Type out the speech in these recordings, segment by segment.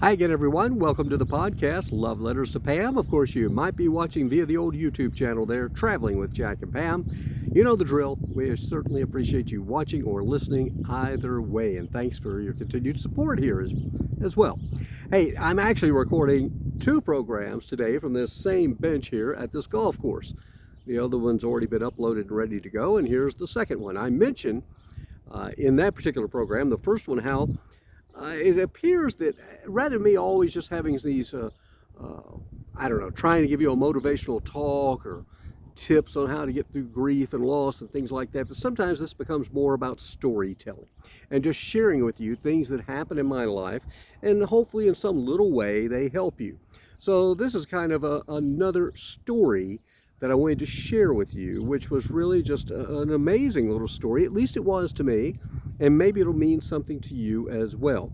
Hi again, everyone. Welcome to the podcast, Love Letters to Pam. Of course, you might be watching via the old YouTube channel there, Traveling with Jack and Pam. You know the drill. We certainly appreciate you watching or listening either way, and thanks for your continued support here as well. Hey, I'm actually recording two programs today from this same bench here at this golf course. The other one's already been uploaded and ready to go, and here's the second one. I mentioned in that particular program, the first one, how it appears that rather than me always just having these, I don't know, trying to give you a motivational talk or tips on how to get through grief and loss and things like that, sometimes this becomes more about storytelling and just sharing with you things that happen in my life, and hopefully in some little way they help you. So this is kind of another story that I wanted to share with you, which was really just an amazing little story. At least it was to me, and maybe it'll mean something to you as well.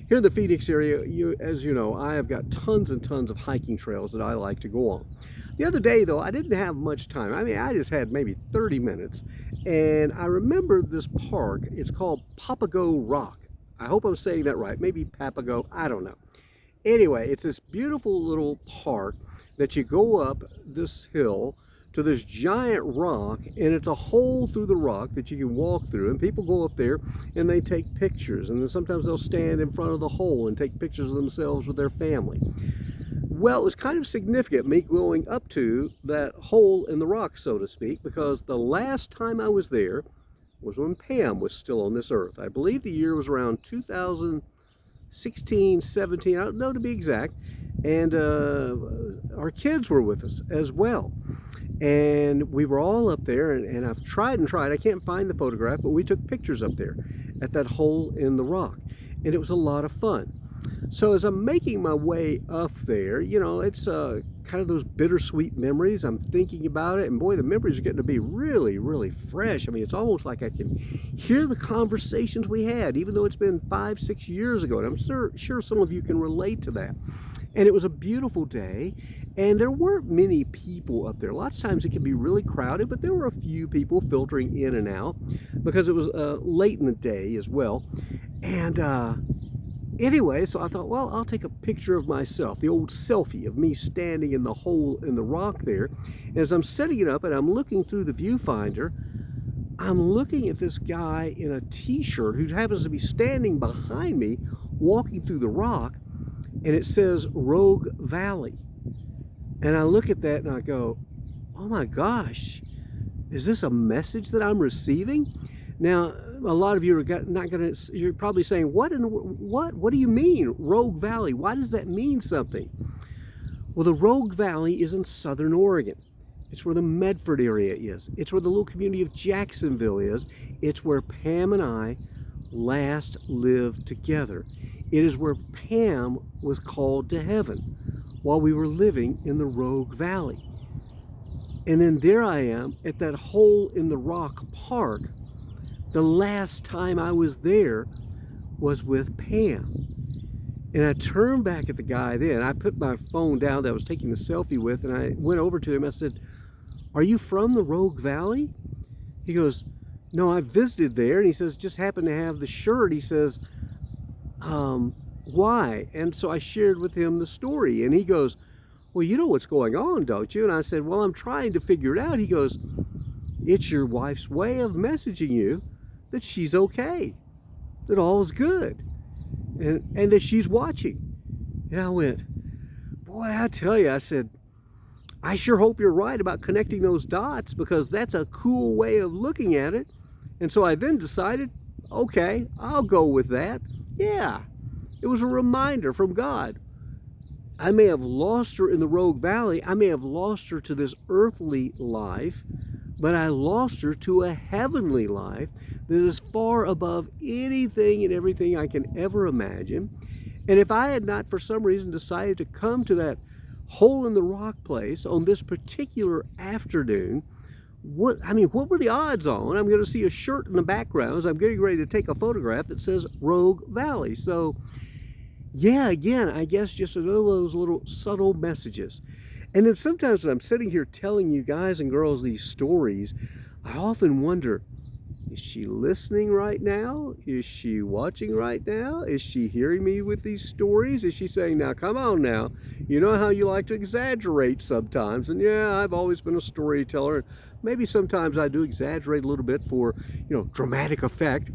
Here in the Phoenix area, as you know, I have got tons and tons of hiking trails that I like to go on. The other day, though, I didn't have much time. I mean, I just had maybe 30 minutes, and I remember this park. It's called Papago Rock. I hope I'm saying that right. Maybe Papago, I don't know. Anyway, it's this beautiful little park that you go up this hill to this giant rock, and it's a hole through the rock that you can walk through, and people go up there and they take pictures, and then sometimes they'll stand in front of the hole and take pictures of themselves with their family. Well, it was kind of significant, me going up to that hole in the rock, so to speak, because the last time I was there was when Pam was still on this earth. I believe the year was around 2016, 17, I don't know to be exact, and our kids were with us as well. And we were all up there, and I've tried and tried. I can't find the photograph, but we took pictures up there at that hole in the rock, and it was a lot of fun. So as I'm making my way up there, you know, it's kind of those bittersweet memories. I'm thinking about it, and boy, the memories are getting to be really, really fresh. I mean, it's almost like I can hear the conversations we had, even though it's been 5, 6 years ago, and I'm sure some of you can relate to that. And it was a beautiful day, and there weren't many people up there. Lots of times it can be really crowded, but there were a few people filtering in and out because it was late in the day as well. And anyway, so I thought, well, I'll take a picture of myself, the old selfie of me standing in the hole in the rock there. And as I'm setting it up and I'm looking through the viewfinder, I'm looking at this guy in a t-shirt who happens to be standing behind me, walking through the rock, and it says Rogue Valley. And I look at that and I go, oh my gosh, is this a message that I'm receiving? Now, a lot of you are not going to, you're probably saying, what do you mean, Rogue Valley? Why does that mean something? Well, the Rogue Valley is in southern Oregon. It's where the Medford area is. It's where the little community of Jacksonville is. It's where Pam and I last lived together. It is where Pam was called to heaven while we were living in the Rogue Valley. And then there I am at that hole in the rock park. The last time I was there was with Pam. And I turned back at the guy then. I put my phone down that I was taking the selfie with, and I went over to him. I said, are you from the Rogue Valley? He goes, no, I visited there. And he says, just happened to have the shirt. He says, why? And so I shared with him the story, and he goes, well, you know what's going on, don't you? And I said, well, I'm trying to figure it out. He goes, it's your wife's way of messaging you that she's okay, that all is good, and that she's watching. And I went, boy, I tell you, I said, I sure hope you're right about connecting those dots, because that's a cool way of looking at it. And so I then decided, okay, I'll go with that. Yeah, it was a reminder from God. I may have lost her in the Rogue Valley. I may have lost her to this earthly life, but I lost her to a heavenly life that is far above anything and everything I can ever imagine. And if I had not, for some reason, decided to come to that hole in the rock place on this particular afternoon, what were the odds on I'm going to see a shirt in the background as I'm getting ready to take a photograph that says Rogue Valley? So yeah, again, I guess just another of those little subtle messages. And then sometimes when I'm sitting here telling you guys and girls these stories, I often wonder, Is she listening right now? Is she watching right now? Is she hearing me with these stories? Is she saying, now come on now, you know how you like to exaggerate sometimes, and yeah, I've always been a storyteller. Maybe sometimes I do exaggerate a little bit for, dramatic effect.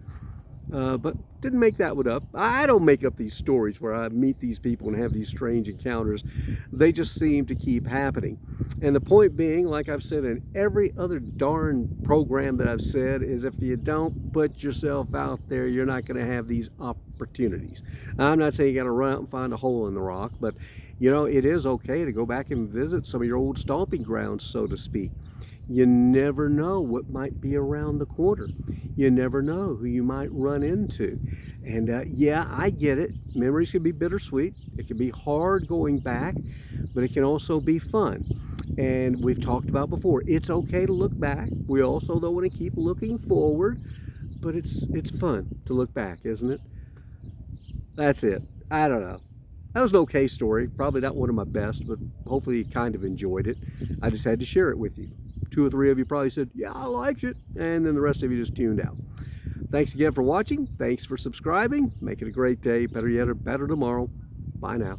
But didn't make that one up. I don't make up these stories where I meet these people and have these strange encounters. They just seem to keep happening. And the point being, like I've said in every other darn program that I've said, is if you don't put yourself out there, you're not going to have these opportunities. I'm not saying you got to run out and find a hole in the rock, but it is okay to go back and visit some of your old stomping grounds, so to speak. You never know what might be around the corner. You never know who you might run into. And yeah, I get it. Memories can be bittersweet. It can be hard going back, but it can also be fun. And we've talked about before, it's okay to look back. We also, though, want to keep looking forward, but it's fun to look back, isn't it? That's it. I don't know. That was an okay story. Probably not one of my best, but hopefully you kind of enjoyed it. I just had to share it with you. 2 or 3 of you probably said, yeah, I liked it. And then the rest of you just tuned out. Thanks again for watching. Thanks for subscribing. Make it a great day. Better yet, or better tomorrow. Bye now.